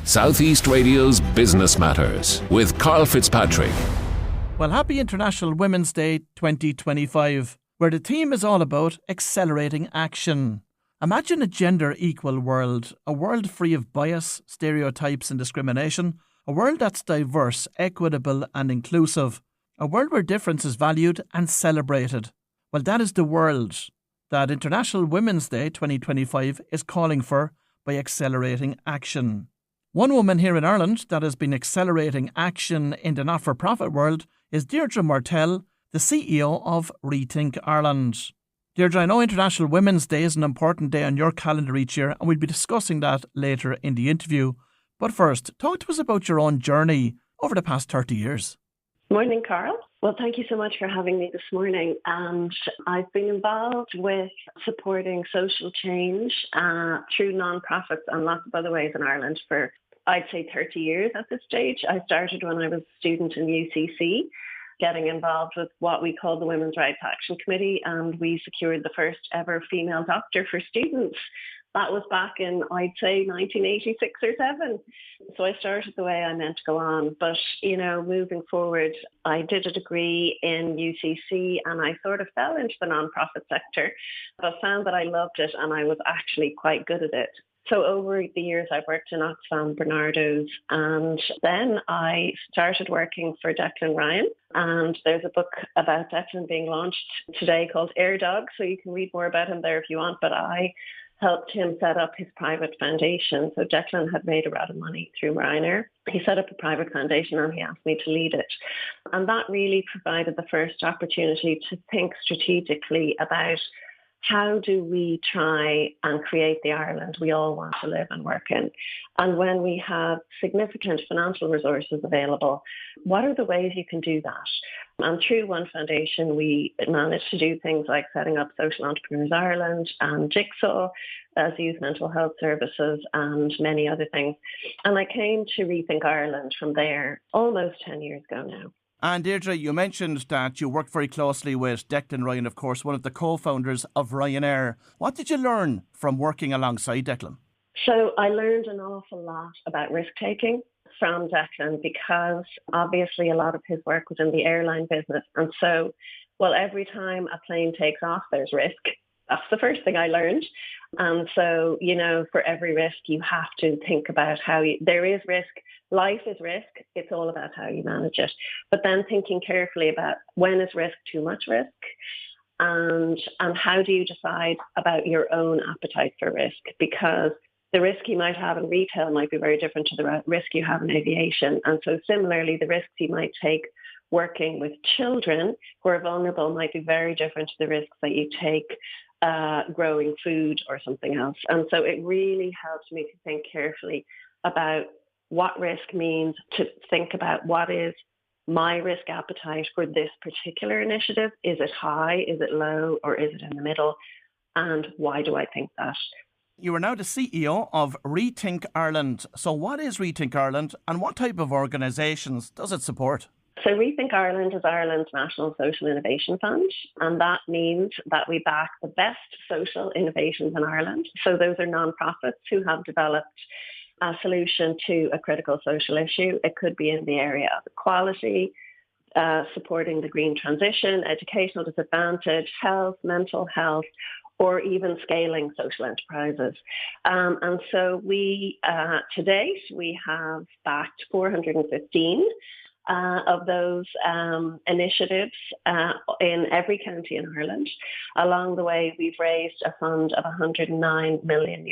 Southeast Radio's Business Matters with Karl Fitzpatrick. Well, happy International Women's Day 2025, where the theme is all about accelerating action. Imagine a gender-equal world, a world free of bias, stereotypes and discrimination, a world that's diverse, equitable and inclusive, a world where difference is valued and celebrated. Well, that is the world that International Women's Day 2025 is calling for by accelerating action. One woman here in Ireland that has been accelerating action in the not-for-profit world is Deirdre Mortell, the CEO of Rethink Ireland. Deirdre, I know International Women's Day is an important day on your calendar each year, and we'll be discussing that later in the interview. But first, talk to us about your own journey over the past 30 years. Morning, Karl. Well, thank you so much for having me this morning. And I've been involved with supporting social change through non-profits and lots of other ways in Ireland for, I'd say, 30 years at this stage. I started when I was a student in UCC, getting involved with what we call the Women's Rights Action Committee, and we secured the first ever female doctor for students. That was back in, I'd say, 1986 or 7. So I started the way I meant to go on. But, moving forward, I did a degree in UCC and I sort of fell into the non-profit sector, but found that I loved it and I was actually quite good at it. So over the years, I've worked in Oxfam, Barnardos, and then I started working for Declan Ryan. And there's a book about Declan being launched today called Air Dog, so you can read more about him there if you want. But I helped him set up his private foundation. So Declan had made a lot of money through Ryanair. He set up a private foundation and he asked me to lead it. And that really provided the first opportunity to think strategically about how do we try and create the Ireland we all want to live and work in? And when we have significant financial resources available, what are the ways you can do that? And through One Foundation, we managed to do things like setting up Social Entrepreneurs Ireland and Jigsaw as youth mental health services and many other things. And I came to Rethink Ireland from there almost 10 years ago now. And Deirdre, you mentioned that you worked very closely with Declan Ryan, of course, one of the co-founders of Ryanair. What did you learn from working alongside Declan? So I learned an awful lot about risk-taking from Declan because obviously a lot of his work was in the airline business. And so, every time a plane takes off, there's risk. That's the first thing I learned. And so, for every risk, you have to think about there is risk. Life is risk. It's all about how you manage it. But then thinking carefully about when is risk too much risk and how do you decide about your own appetite for risk? Because the risk you might have in retail might be very different to the risk you have in aviation. And so similarly, the risks you might take working with children who are vulnerable might be very different to the risks that you take growing food or something else. And so it really helped me to think carefully about what risk means, to think about what is my risk appetite for this particular initiative. Is it high? Is it low? Or is it in the middle? And why do I think that? You are now the CEO of Rethink Ireland. So what is Rethink Ireland and what type of organisations does it support? So Rethink Ireland is Ireland's National Social Innovation Fund, and that means that we back the best social innovations in Ireland. So those are non-profits who have developed a solution to a critical social issue. It could be in the area of equality, supporting the green transition, educational disadvantage, health, mental health, or even scaling social enterprises. And so we, to date, we have backed 415 of those initiatives in every county in Ireland. Along the way, we've raised a fund of €109 million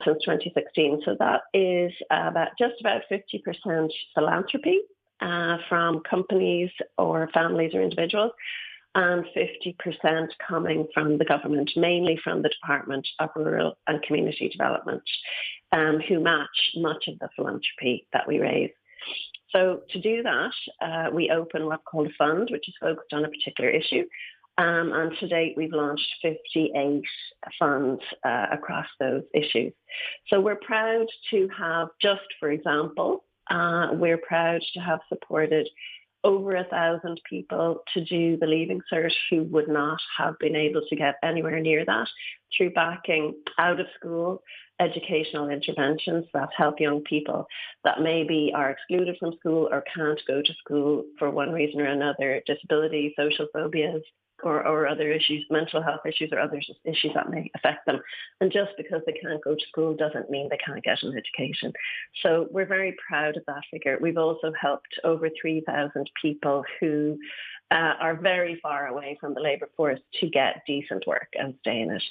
since 2016. So that is just about 50% philanthropy from companies or families or individuals, and 50% coming from the government, mainly from the Department of Rural and Community Development, who match much of the philanthropy that we raise. So to do that, we open what's called a fund, which is focused on a particular issue. And to date, we've launched 58 funds across those issues. So we're proud to have, just for example, we're proud to have supported over 1,000 people to do the Leaving Cert who would not have been able to get anywhere near that through backing out of school educational interventions that help young people that maybe are excluded from school or can't go to school for one reason or another, disability, social phobias, or other issues, mental health issues or other issues that may affect them. And just because they can't go to school doesn't mean they can't get an education. So we're very proud of that figure. We've also helped over 3,000 people who are very far away from the labour force to get decent work and stay in it.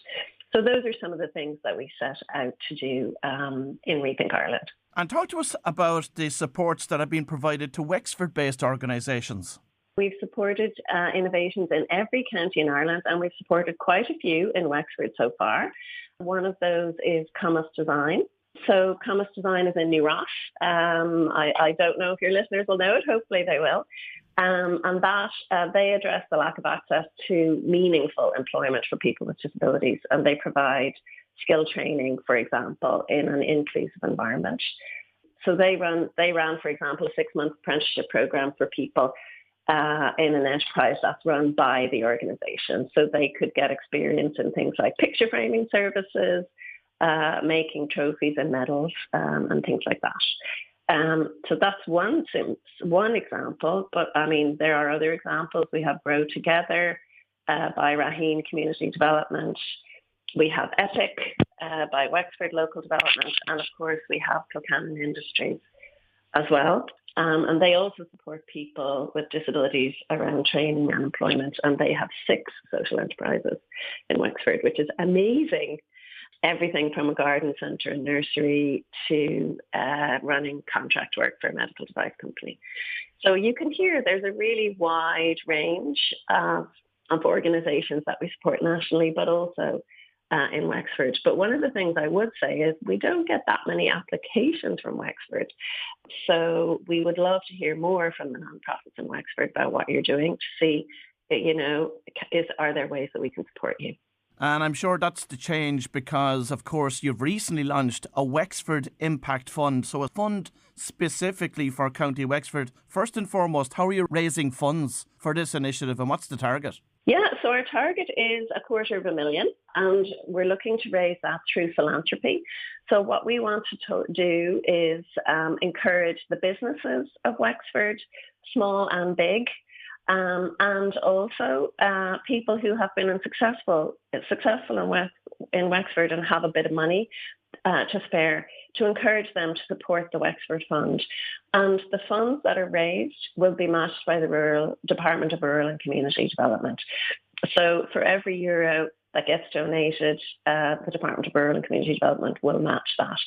So those are some of the things that we set out to do in Rethink Ireland. And talk to us about the supports that have been provided to Wexford-based organisations. We've supported innovations in every county in Ireland, and we've supported quite a few in Wexford so far. One of those is Commas Design. So Commas Design is in New Ross. I don't know if your listeners will know it. Hopefully they will. And that they address the lack of access to meaningful employment for people with disabilities, and they provide skill training, for example, in an inclusive environment. So they ran, for example, a 6-month apprenticeship program for people in an enterprise that's run by the organisation. So they could get experience in things like picture framing services, making trophies and medals, and things like that. So that's one example, but I mean, there are other examples. We have Grow Together by Raheen Community Development. We have Epic by Wexford Local Development. And of course, we have Kilcannon Industries as well. And they also support people with disabilities around training and employment. And they have 6 social enterprises in Wexford, which is amazing. Everything from a garden centre and nursery to running contract work for a medical device company. So you can hear there's a really wide range of organisations that we support nationally, but also in Wexford. But one of the things I would say is we don't get that many applications from Wexford. So we would love to hear more from the nonprofits in Wexford about what you're doing to see, are there ways that we can support you? And I'm sure that's the change because, of course, you've recently launched a Wexford Impact Fund. So a fund specifically for County Wexford. First and foremost, how are you raising funds for this initiative and what's the target? Yeah, so our target is 250,000 and we're looking to raise that through philanthropy. So what we want to do is encourage the businesses of Wexford, small and big, and also people who have been successful in Wexford and have a bit of money to spare, to encourage them to support the Wexford Fund. And the funds that are raised will be matched by the Department of Rural and Community Development. So for every euro that gets donated, the Department of Rural and Community Development will match that.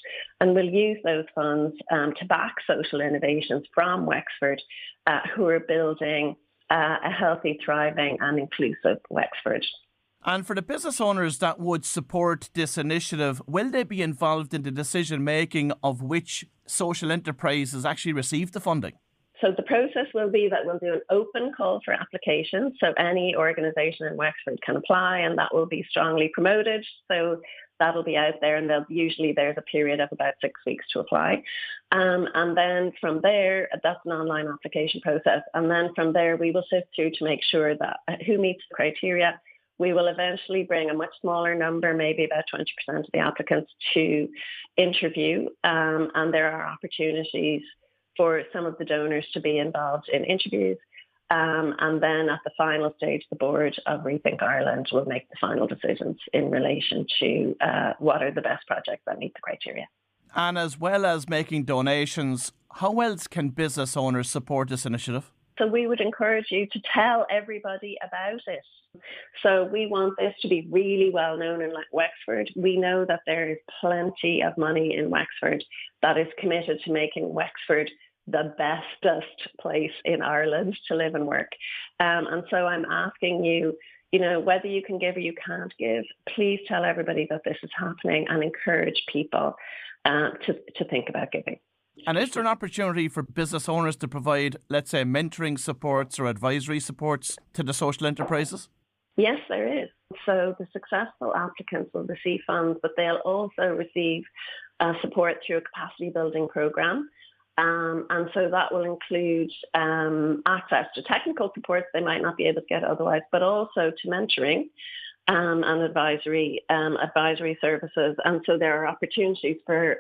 And we'll use those funds to back social innovations from Wexford who are building a healthy, thriving and inclusive Wexford. And for the business owners that would support this initiative, will they be involved in the decision-making of which social enterprises actually receive the funding? So the process will be that we'll do an open call for applications. So any organisation in Wexford can apply and that will be strongly promoted. So that'll be out there and there's a period of about 6 weeks to apply. And then from there, that's an online application process. And then from there, we will sift through to make sure that who meets the criteria. We will eventually bring a much smaller number, maybe about 20% of the applicants to interview. And there are opportunities for some of the donors to be involved in interviews. And then at the final stage, the board of Rethink Ireland will make the final decisions in relation to what are the best projects that meet the criteria. And as well as making donations, how else can business owners support this initiative? So we would encourage you to tell everybody about it. So we want this to be really well known in Wexford. We know that there is plenty of money in Wexford that is committed to making Wexford the bestest place in Ireland to live and work. And so I'm asking you, whether you can give or you can't give, please tell everybody that this is happening and encourage people to think about giving. And is there an opportunity for business owners to provide, let's say, mentoring supports or advisory supports to the social enterprises? Yes, there is. So the successful applicants will receive funds, but they'll also receive support through a capacity building programme. And so that will include access to technical support they might not be able to get otherwise, but also to mentoring and advisory services. And so there are opportunities for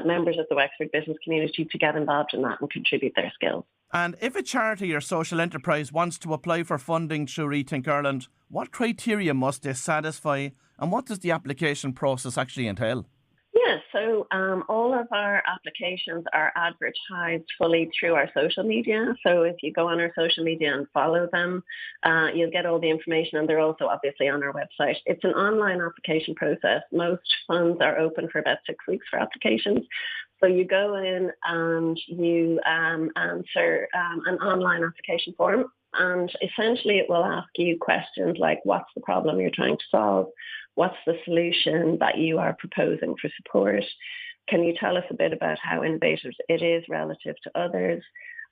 members of the Wexford business community to get involved in that and contribute their skills. And if a charity or social enterprise wants to apply for funding through Rethink Ireland, what criteria must they satisfy, and what does the application process actually entail? Yeah, so all of our applications are advertised fully through our social media. So if you go on our social media and follow them, you'll get all the information, and they're also obviously on our website. It's an online application process. Most funds are open for about 6 weeks for applications. So you go in and you answer an online application form, and essentially it will ask you questions like, what's the problem you're trying to solve? What's the solution that you are proposing for support? Can you tell us a bit about how innovative it is relative to others?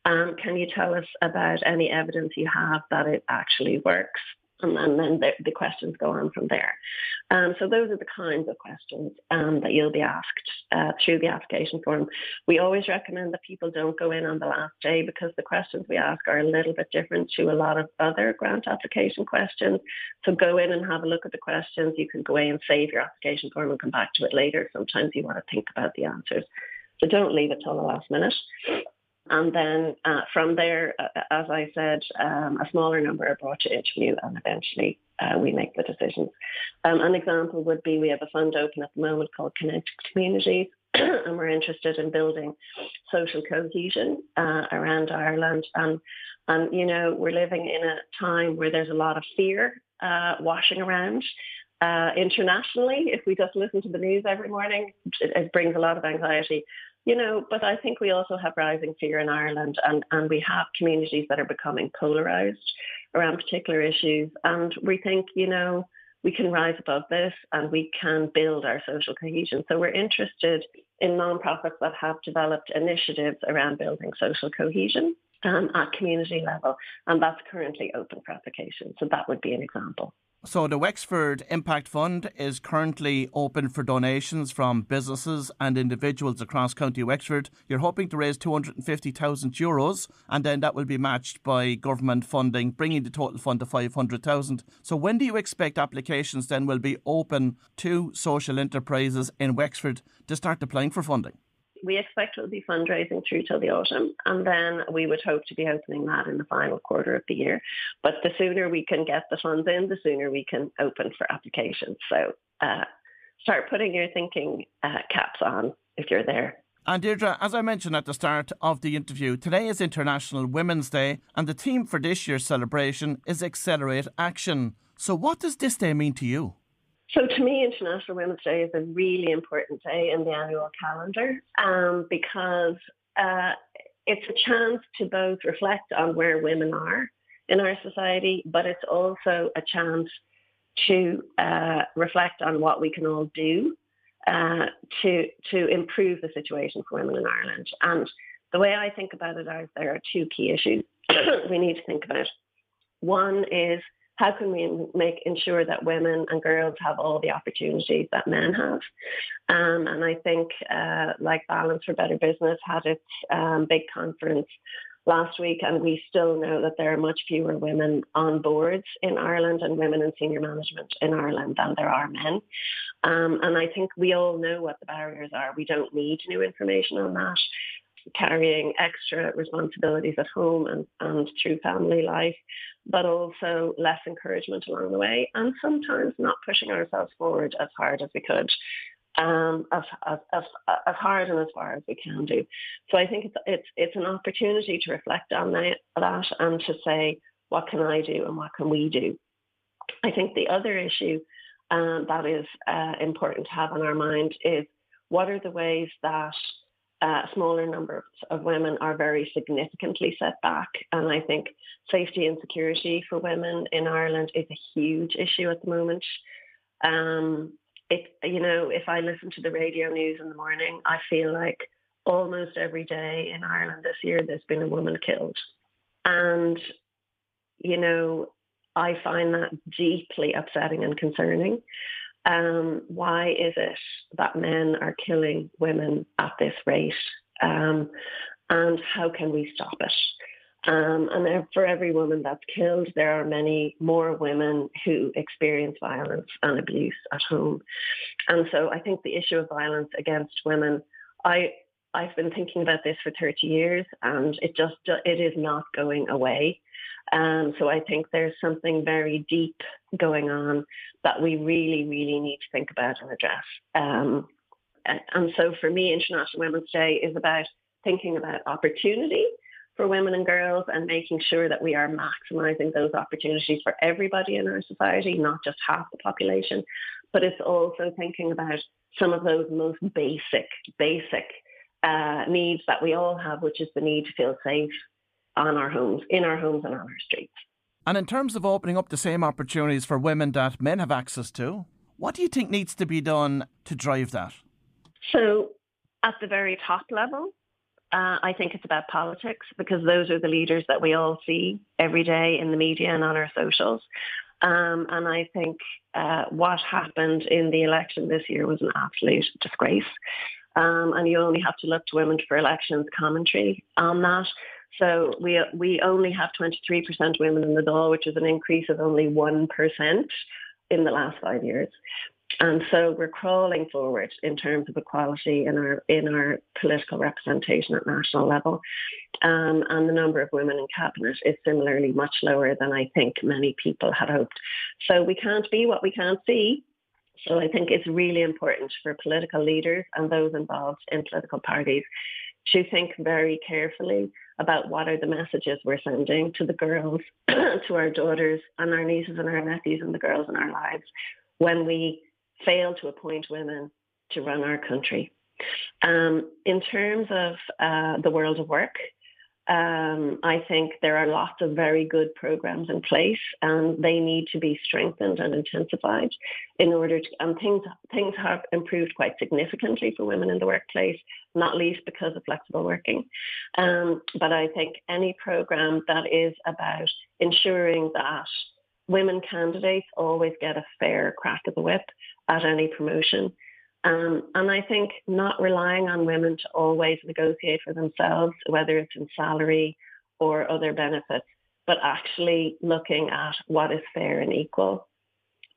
Can you tell us about any evidence you have that it actually works? And then the questions go on from there. So those are the kinds of questions that you'll be asked through the application form. We always recommend that people don't go in on the last day, because the questions we ask are a little bit different to a lot of other grant application questions. So go in and have a look at the questions. You can go away and save your application form and come back to it later. Sometimes you want to think about the answers. So don't leave it till the last minute. And then from there, as I said, a smaller number are brought to interview, and eventually we make the decisions. An example would be, we have a fund open at the moment called Connected Communities, and we're interested in building social cohesion around Ireland. And, you know, we're living in a time where there's a lot of fear washing around. Internationally, if we just listen to the news every morning, it brings a lot of anxiety. You know, but I think we also have rising fear in Ireland, and we have communities that are becoming polarised around particular issues. And we think, you know, we can rise above this and we can build our social cohesion. So we're interested in nonprofits that have developed initiatives around building social cohesion at community level. And that's currently open for application. So that would be an example. So the Wexford Impact Fund is currently open for donations from businesses and individuals across County Wexford. You're hoping to raise €250,000, and then that will be matched by government funding, bringing the total fund to 500,000. So when do you expect applications then will be open to social enterprises in Wexford to start applying for funding? We expect it will be fundraising through till the autumn, and then we would hope to be opening that in the final quarter of the year. But the sooner we can get the funds in, the sooner we can open for applications. So start putting your thinking caps on if you're there. And Deirdre, as I mentioned at the start of the interview, today is International Women's Day, and the theme for this year's celebration is Accelerate Action. So what does this day mean to you? So to me, International Women's Day is a really important day in the annual calendar because it's a chance to both reflect on where women are in our society, but it's also a chance to reflect on what we can all do to improve the situation for women in Ireland. And the way I think about it is there are two key issues we need to think about. One is, how can we ensure that women and girls have all the opportunities that men have? And I think like Balance for Better Business had its big conference last week, and we still know that there are much fewer women on boards in Ireland and women in senior management in Ireland than there are men. And I think we all know what the barriers are. We don't need new information on that. Carrying extra responsibilities at home and through family life, but also less encouragement along the way, and sometimes not pushing ourselves forward as hard as we could, as hard and as far as we can do. So I think it's an opportunity to reflect on that and to say, what can I do and what can we do? I think the other issue that is important to have on our mind is, what are the ways that smaller numbers of women are very significantly set back? And I think safety and security for women in Ireland is a huge issue at the moment. If I listen to the radio news in the morning, I feel like almost every day in Ireland this year there's been a woman killed. And, you know, I find that deeply upsetting and concerning. Why is it that men are killing women at this rate? And how can we stop it? And for every woman that's killed, there are many more women who experience violence and abuse at home. And so I think the issue of violence against women, I've been thinking about this for 30 years, and it is not going away. So I think there's something very deep going on that we really, really need to think about and address. And so for me, International Women's Day is about thinking about opportunity for women and girls and making sure that we are maximising those opportunities for everybody in our society, not just half the population. But it's also thinking about some of those most basic needs that we all have, which is the need to feel safe in our homes and on our streets. And in terms of opening up the same opportunities for women that men have access to, what do you think needs to be done to drive that? So at the very top level, I think it's about politics, because those are the leaders that we all see every day in the media and on our socials. And I think what happened in the election this year was an absolute disgrace. And you only have to look to Women for Elections commentary on that. So we only have 23% women in the Dáil, which is an increase of only 1% in the last 5 years. And so we're crawling forward in terms of equality in our political representation at national level. And the number of women in cabinet is similarly much lower than I think many people had hoped. So we can't be what we can't see. So I think it's really important for political leaders and those involved in political parties to think very carefully about what are the messages we're sending to the girls, to our daughters and our nieces and our nephews and the girls in our lives when we fail to appoint women to run our country. In terms of the world of work, I think there are lots of very good programs in place, and they need to be strengthened and intensified in order to, and things have improved quite significantly for women in the workplace, not least because of flexible working. But I think any program that is about ensuring that women candidates always get a fair crack of the whip at any promotion. And I think not relying on women to always negotiate for themselves, whether it's in salary or other benefits, but actually looking at what is fair and equal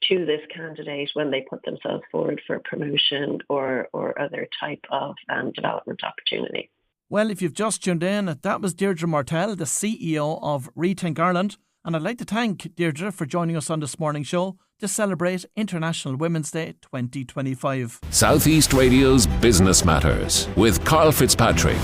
to this candidate when they put themselves forward for promotion or other type of development opportunity. Well, if you've just tuned in, that was Deirdre Mortell, the CEO of Rethink Ireland. And I'd like to thank Deirdre for joining us on this morning's show to celebrate International Women's Day 2025. Southeast Radio's Business Matters with Karl Fitzpatrick.